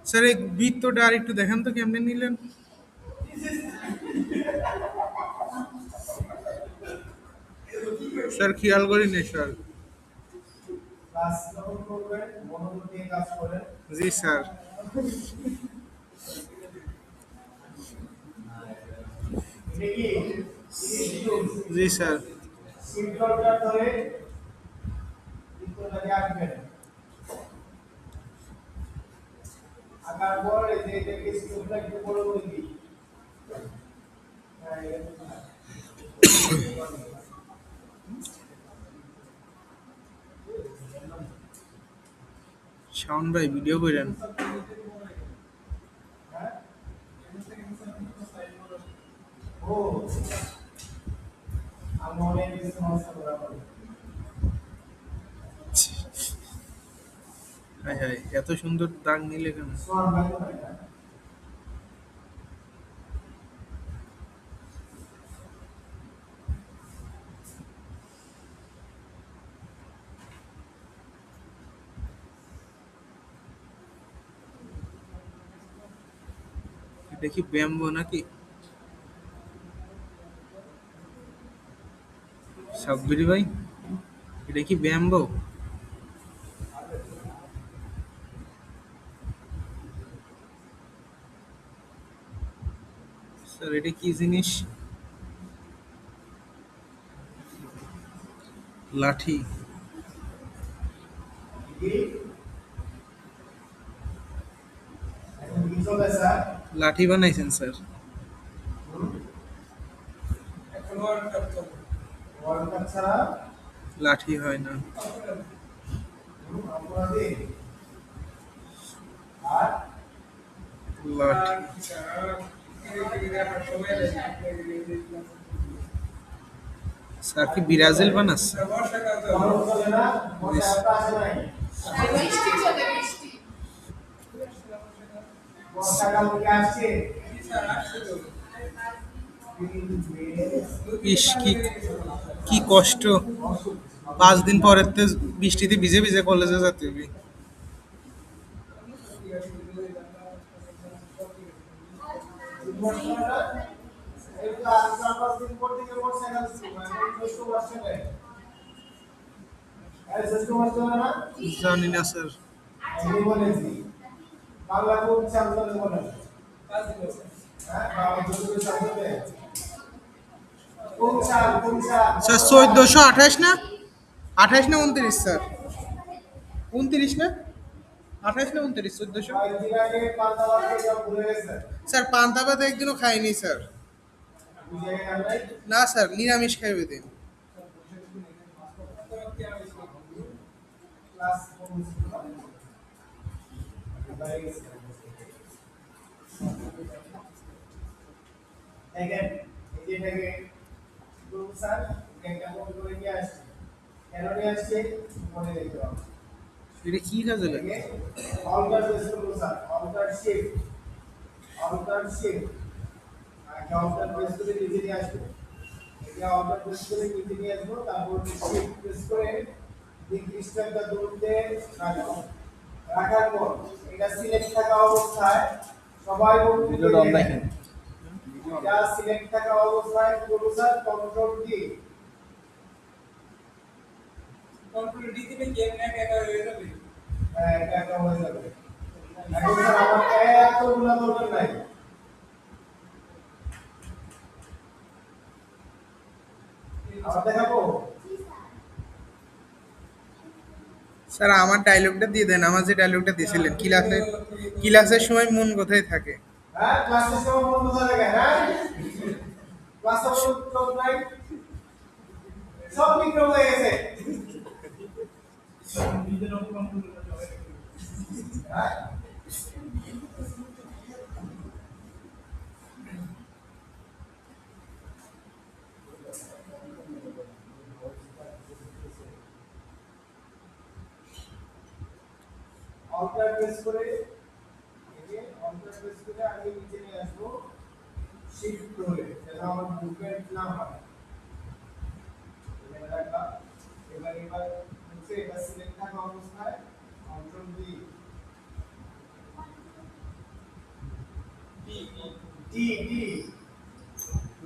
Sir এই বৃত্তটা আর একটু দেখান তো কেমনে নিলেন। স্যার খেয়াল করিনি স্যার। জি স্যার। জি স্যার। শাওন ভাই ভিডিও করেন। হ্যাঁ হ্যাঁ, এত সুন্দর দাগ নিলে কেন? এটা কি ব্যাম্বো নাকি? সাব্বির ভাই, এটা কি ব্যাম্বো? স্যার এটা কি জিনিস? লাঠি? লাঠি বানাইছেন স্যার? লাঠি হয় না। লাঠি। স্যার কি ব্রাজিল বানাচ্ছে? ইস কি কি কষ্ট! 5 দিন পরের তো বৃষ্টিতে ভিজে ভিজে কলেজে যেতে হবে। জানি না স্যার। স্যার 1428 না? 28 না 29 স্যার? 29 না? 28 না 29? 1400? স্যার পান্তা ভাত একদিনও খাইনি স্যার। না স্যার, নিরামিষ খাইবে দিন। এটা কি কাজে লাগে? ভিডিওটা অন রাখেন। স্যার আমার ডায়লগটা দিয়ে দেন, আমার যে ডায়লগটা দিয়েছিলেন ক্লাসের সময় মন কোথায় থাকে?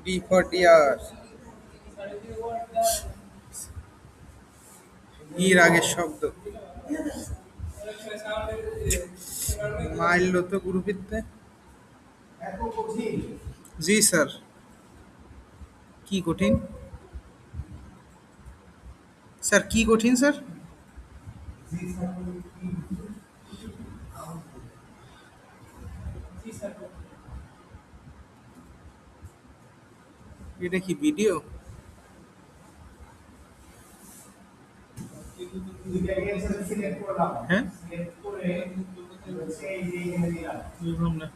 D for deer. ইর আগের শব্দ মাইল তো গ্রুপিতে। জি স্যার। কি কঠিন? স্যার কি কঠিন স্যার? এটা কি ভিডিও? হ্যাঁ, বুঝলাম না।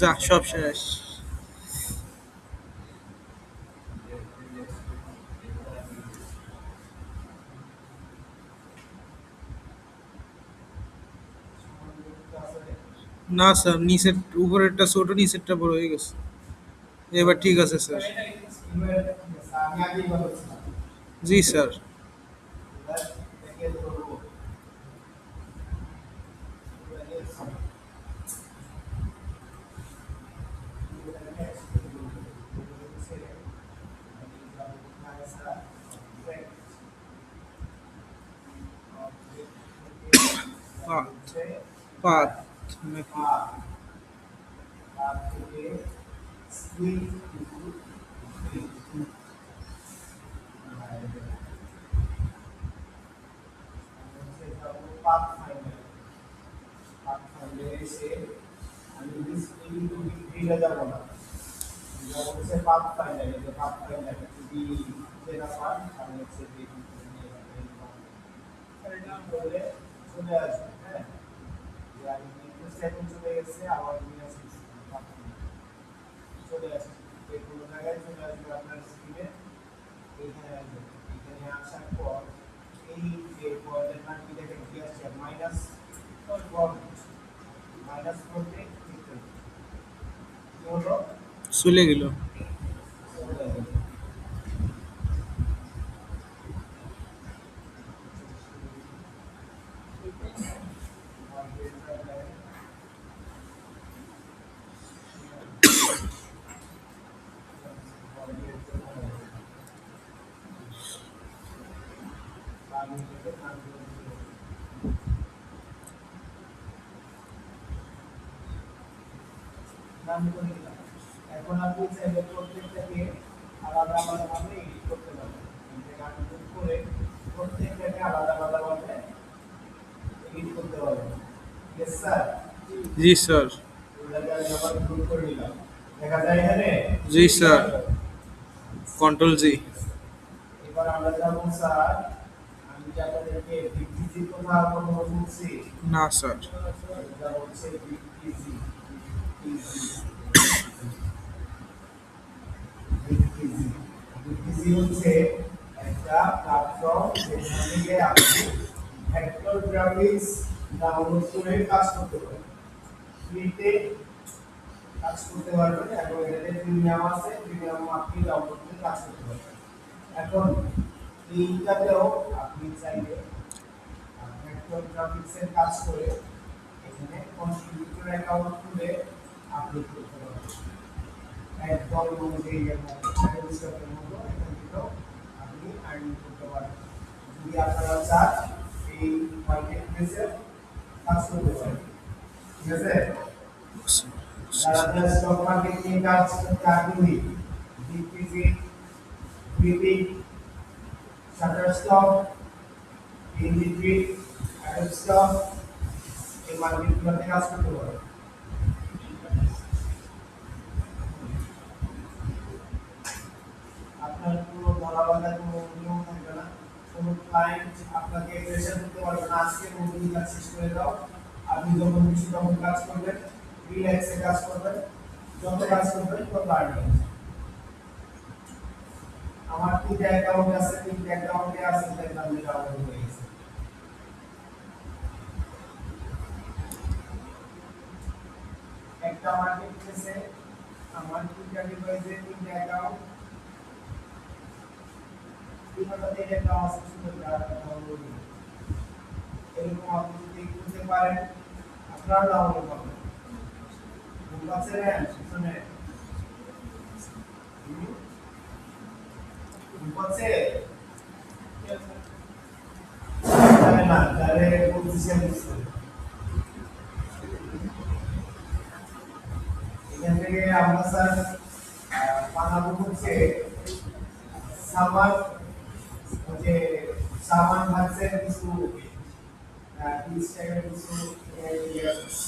যা সব শেষ। না স্যার, নিচের উপরেরটা ছোট, নিচেরটা বড় হয়ে গেছে। এবার ঠিক আছে স্যার। জি স্যার। পাত পাত নাকি? চলে গেল। জি স্যার। জি স্যার। কন্ট্রোল জি। না স্যার। আমাকে দিতেছে আমার তিনটা ডিভাইসে তিনটা অ্যাকাউন্ট তিনটা থেকে অ্যাকাউন্ট আছে শুধু ডাউনলোড এরকম আপনি যদি করতে পারেন আপনারা ডাউনলোড করবেন বুঝতে পারছেন শুনে বুঝতে পারছেন না তাহলে পজিশন দিচ্ছে এখান থেকে আমরা স্যার বানাবো হচ্ছে সামান যে সামান ভাগছে কিছু 30 টাকার কিছু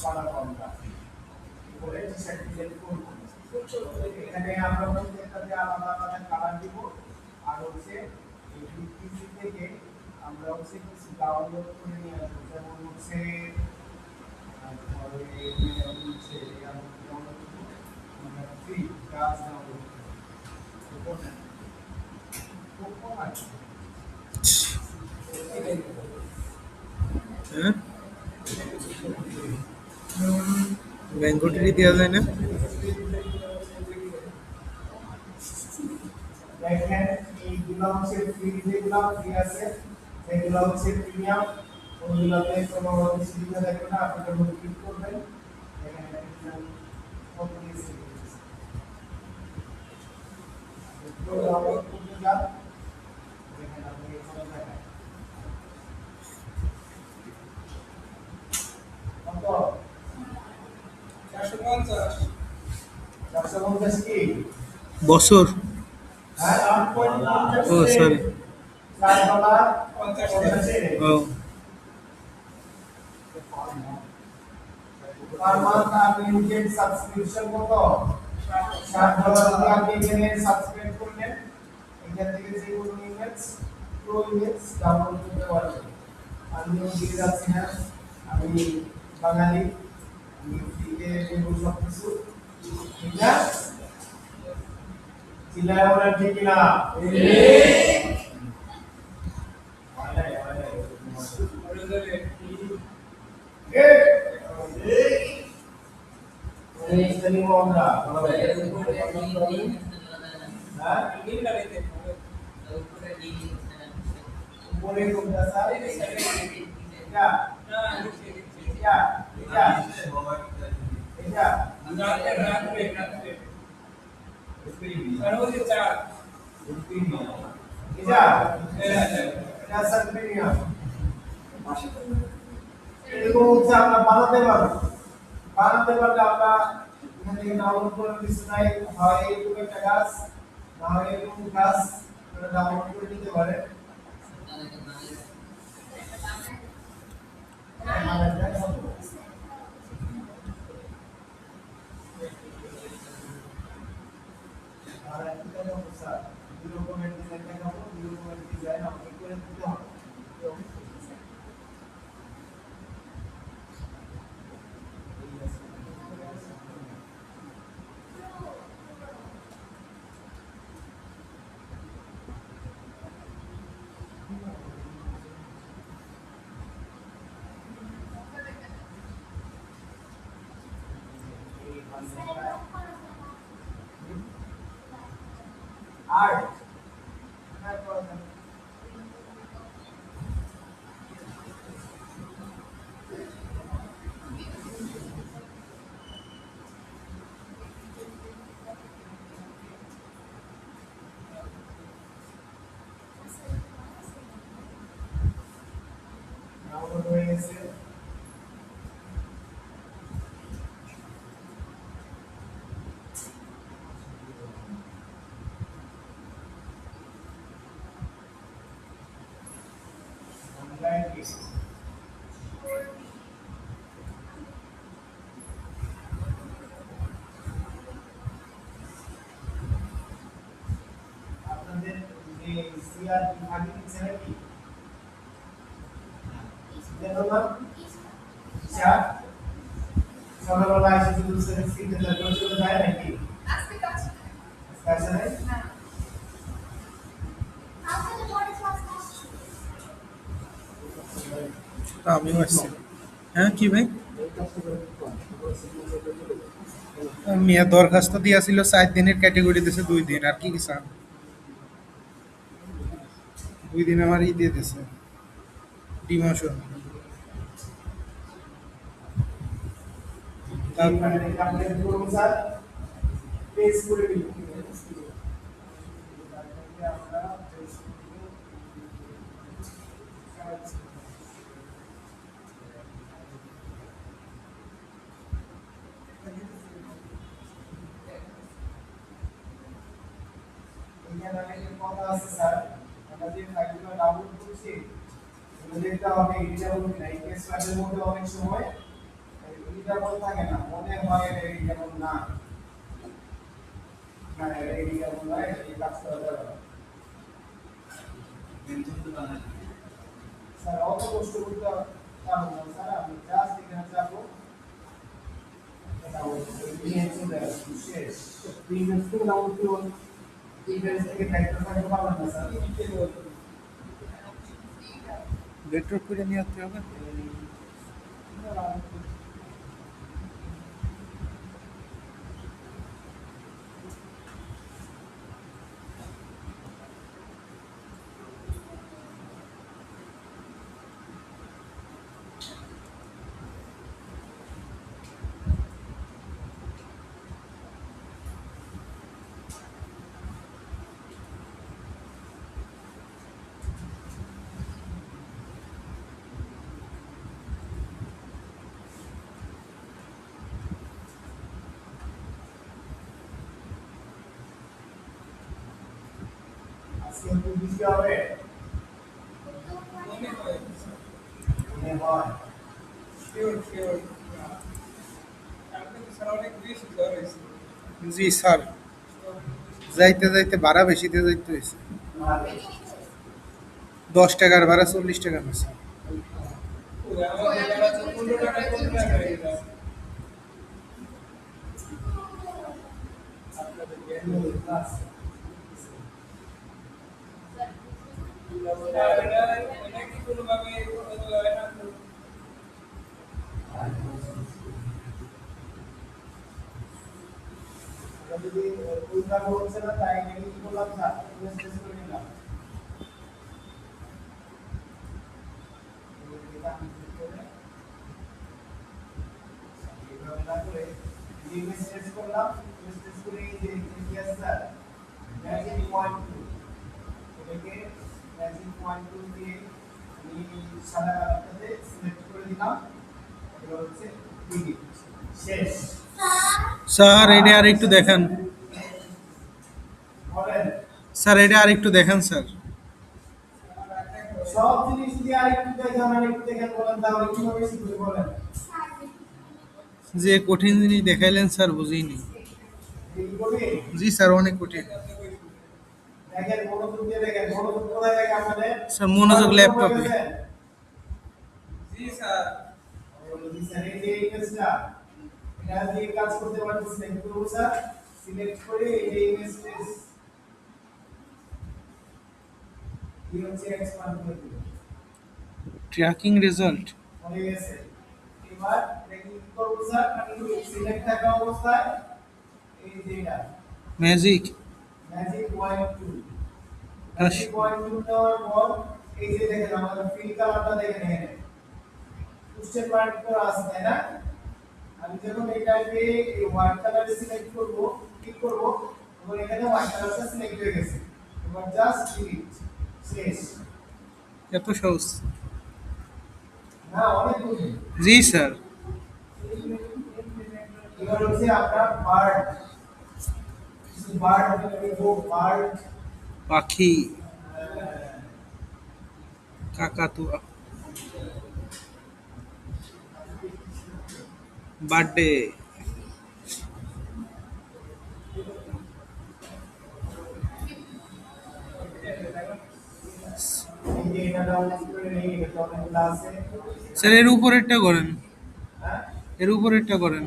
বানাবো আমরা বলে সার্টিফিকেট করব এখানে আমরা প্রত্যেকটাতে আলাদা আলাদা কালার দিব আর হচ্ছে এই পিসি থেকে আমরা হচ্ছে কিছু ডাউনলোড করে নিয়ে আসবো যেমন হচ্ছে ফ্রি কাজ ডাউনলোড হ্যাঁ ব্যাংকটি দেওয়া যায় না দেখেন এইগুলো হচ্ছে ফ্রি যেগুলো ফ্রি আছে এগুলো হচ্ছে প্রিমিয়াম ওইগুলোতে কোনো সুবিধা থাকবে না আপনি যখন ক্লিক করবেন এখানে কমপ্লিট তো ডাউনলোড করতে যান দেখেন আপনি এখানে দেখেন কত 450 450 কি বছর হ্যাঁ ও সরি $4.50 ও per month আপনি নিজের সাবস্ক্রিপশন কত $60 দিয়ে আপনি এখানে সাবস্ক্রাইব করলেন এখান থেকে যে কোনো ইমেজ প্রো ইমেজ ডাউনলোড করতে পারবেন আমি দিয়ে যাচ্ছি না আমি বাঙালি আমি ফ্রিতে দেবো সব কিছু ঠিক না চিল্লায় বলেন ঠিক না এরকম হচ্ছে আমরা বানাতে পারবো বানাতে পারলে আমরা এখান থেকে ডাউনলোড করে কিছু নাই হয় এরকম একটা গাছ না হয় এরকম গাছ ডাউনলোড করে নিতে পারে আর একটা সমস্যা দুই রকমের ডিজাইন দেখাবো দুই রকমের ডিজাইন আপনি করে দিতে হবে art download হয়ে গেছে অনলাইন কেস আপনাদের যে সিআর বিভাগে দিচ্ছে নাকি দেখো না চার সকালবেলা এসে শুধু সিগনেচার করে চলে যায় নাকি আজকে কাছে কাছে নাই না আজকে তো পরে ক্লাস আসছে আমিও আসছি হ্যাঁ কি ভাই মিয়া দরখাস্ত দিয়েছিল 4 দিনের, ক্যাটেগরি দিয়েছে 2 দিন, আর কি কি চান? 2 দিন আমার দিয়ে দিয়েছে ডিমোশন। তারপর এইখানে আপনি করুন স্যার, পেজ করে দিন। আমরা এখানে অনেক কথা আছে স্যার, আমরা যে ফাইলগুলো ডাউনলোড করছি এগুলো দেখতে হবে এডিটেবল কিনা। এই কেস ফাইলের মধ্যে অনেক সময় এডিটেবল থাকে না, মনে হয় এডিটেবল না, না এডিটেবল নয়, এই কাজ করা যাবে না। স্যার অত কষ্ট করতে পারবো না স্যার, আমি জাস্ট এখানে যাবো, এটা নিয়ে চলে আসবো, শেষ। প্রিভিয়াস থেকে ডাউনলোড করুন, প্রিভিয়াস থেকে ফ্যাক্টর ফাইল পাবেন না স্যার। বেটর করে নিয়ে আসতে হবে। আজকে একটু বৃষ্টি হবে মনে হয়। জি স্যার, যাইতে যাইতে ভাড়া বেশিতে যাইতে হয়েছে। ভালো। 10 টাকার ভাড়া 40 টাকা নিচ্ছে। আপনাদের জ্ঞানী ক্লাস যদি উল্টা হচ্ছে না তাই আমি কি করলাম স্যার, টেস্ট করে নিলাম। এইভাবে না করে জিএমএস টেস্ট করলাম, টেস্ট করে এই যে ইতিহাস স্যার ম্যাজিক পয়েন্ট টু, এটাকে ম্যাজিক পয়েন্ট টু দিয়ে আমি সাদা কালারটাতে সিলেক্ট করে দিলাম, এটা হচ্ছে ডিলিট, শেষ। স্যার এটা আর একটু দেখান। বলেন স্যার এটা আর একটু দেখান স্যার। সব জিনিস দিয়ে আরেকটু দেখেন, আরেকটু দেখেন, বলেন তাহলে কিভাবে শিখবে বলেন। যে কঠিন জিনিস দেখাইলেন স্যার, বুঝিনি। এই করি জি স্যার, অনেক কঠিন। দেখেন, মনোযোগ দিয়ে দেখেন, মনোযোগ কোথায় থাকে আমাদের স্যার মনোযোগ ল্যাপটপে। জি স্যার, এই যে এই কাজটা এটা দিয়ে কাজ করতে পারতেছি না, কি করবো স্যার, সিলেক্ট করে এই যে ইমেজ টেস্ট এই হচ্ছে এক্সপান্ড করে দিলাম, ট্র্যাকিং রেজাল্ট। হয়ে গেছে। এবার এটা কি করবো স্যার, আমি সিলেক্ট থাকা অবস্থায় এই যে এটা magic. Magic point two, magic point two নেওয়ার পর এই যে দেখেন আমাদের ফিল কালারটা দেখেন এখানে পুস্টের পয়েন্ট করা আছে তাই না। আমি যখন এটাকে এই হোয়াইট কালারে সিলেক্ট করব, ক্লিক করব, তখন এখানে হোয়াইট কালারটা সিলেক্ট হয়ে গেছে। এবার জাস্ট ডিলিট, শেষ। এত সহজ? না অনেক কঠিন। জি স্যার। এবার হচ্ছে আপনার বার্ড, কিছু বার্ড লিখবো, বার্ড পাখি, কাকাতুয়া, বার্থডে। এই যে এটা ডাউনলোড করে নিয়ে এটা অনেক ক্লাসে, স্যার এর উপরেরটা করেন, হ্যাঁ এর উপরেরটা করেন।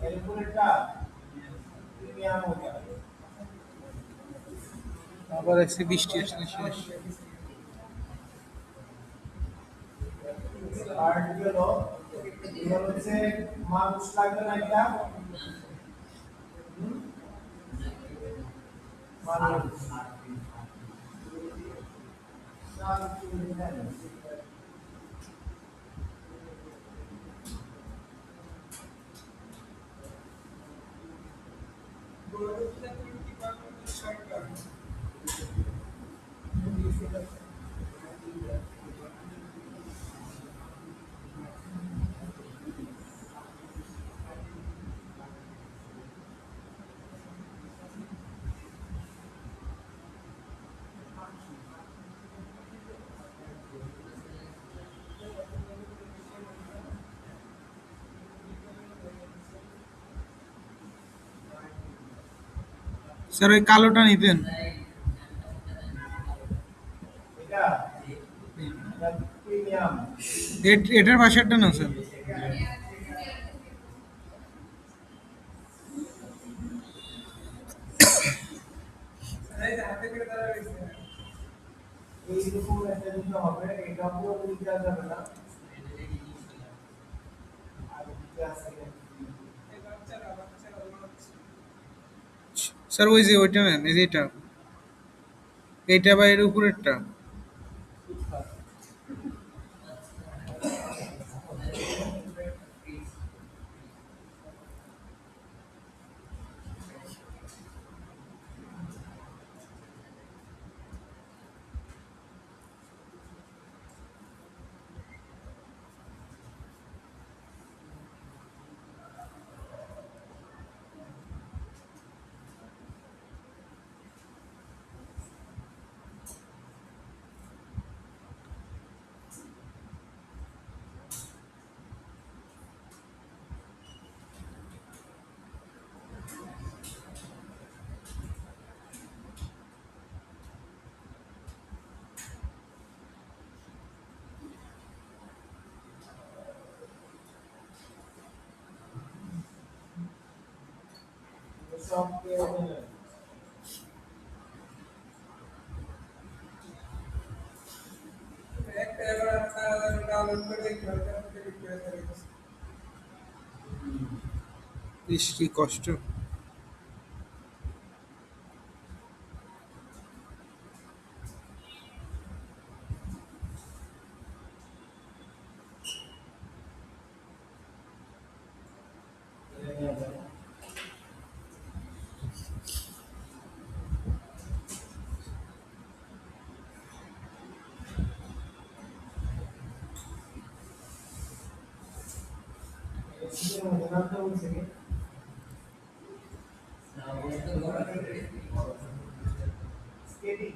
এর উপরেরটা প্রিমিয়াম ওটা আবার এসে বৃষ্টি আসলে শেষ। বার্ড হলো এবার হচ্ছে মানুষ লাগবে না একটা হুম? মানুষ স্যার ওই কালোটা নিতেন। এটা এটা প্রিমিয়াম এটার পাশেরটা না স্যার। এইরকম একটা দিতে হবে এটা পুরো দেওয়া যাবে না আর দিতে আছে স্যার ওই যে ওইটা নেন, এই যে এটা, এইটা বা এর উপরেরটা। সব ইস কি কষ্ট। নামটা বলছে কি স্কেটিং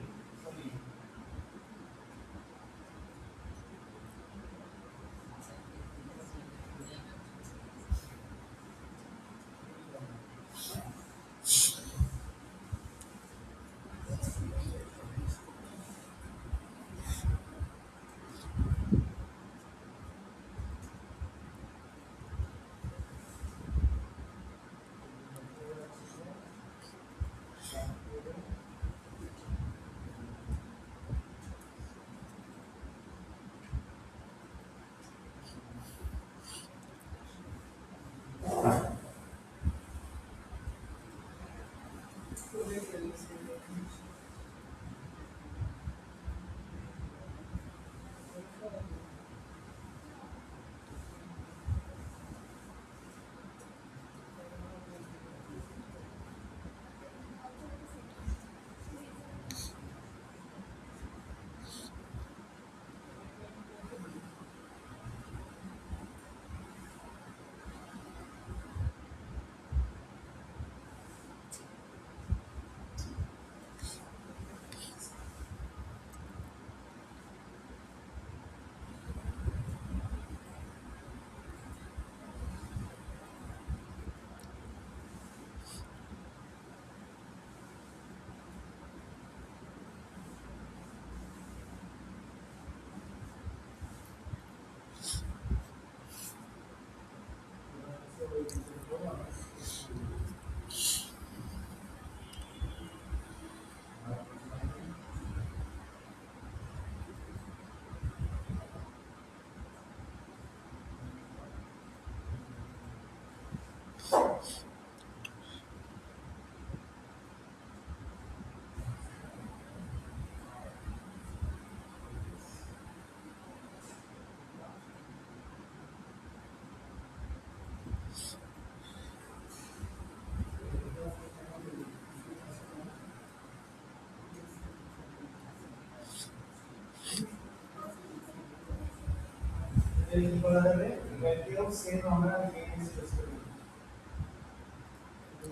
এর কি করা যাবে এটাকেও সেম আমরা গেইন স্পেস করি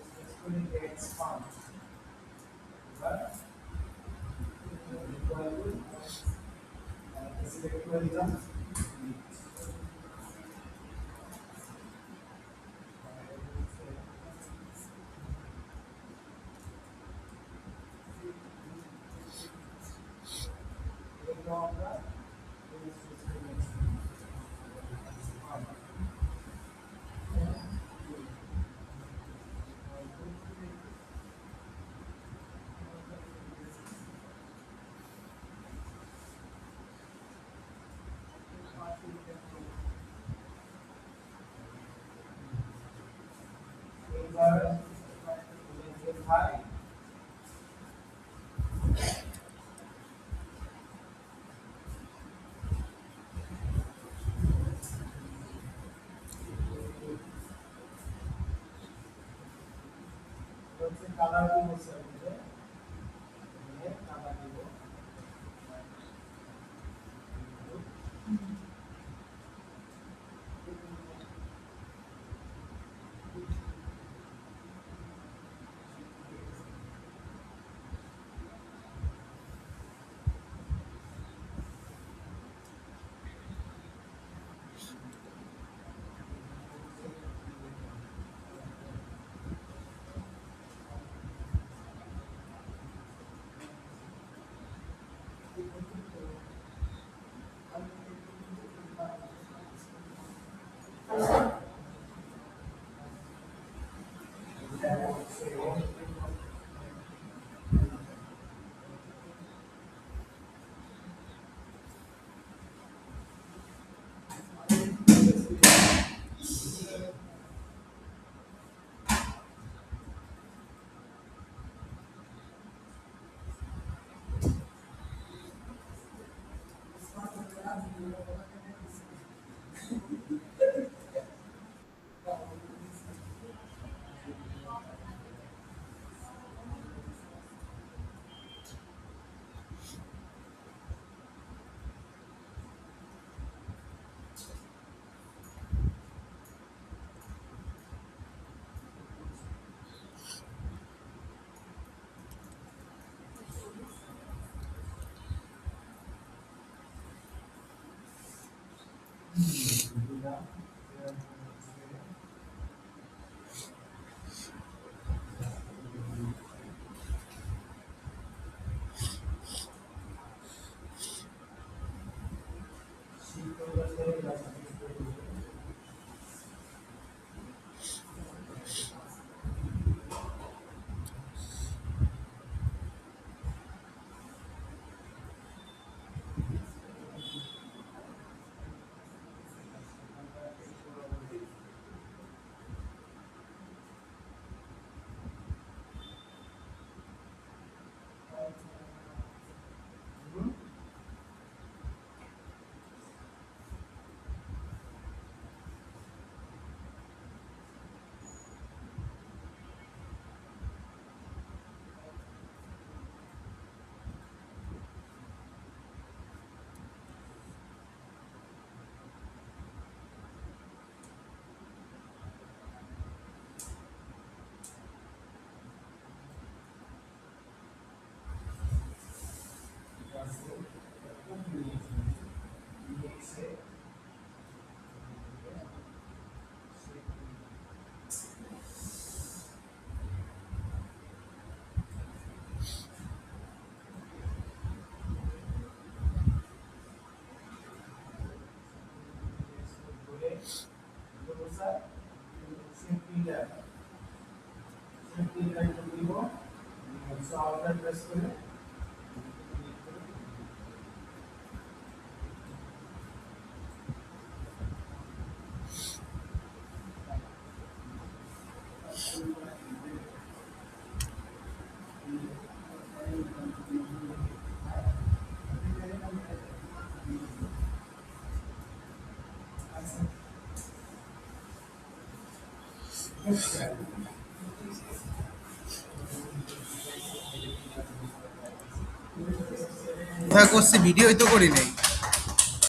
স্পেস করি এক্সপান্ড এবার ইকুয়াল টু সিলেক্ট করে দিলাম এটা আমরা এবার ভাই হচ্ছে কালার দিব স্যার কালার দিব প্রেস করে কোথায় করছি ভিডিওই তো করি নাই।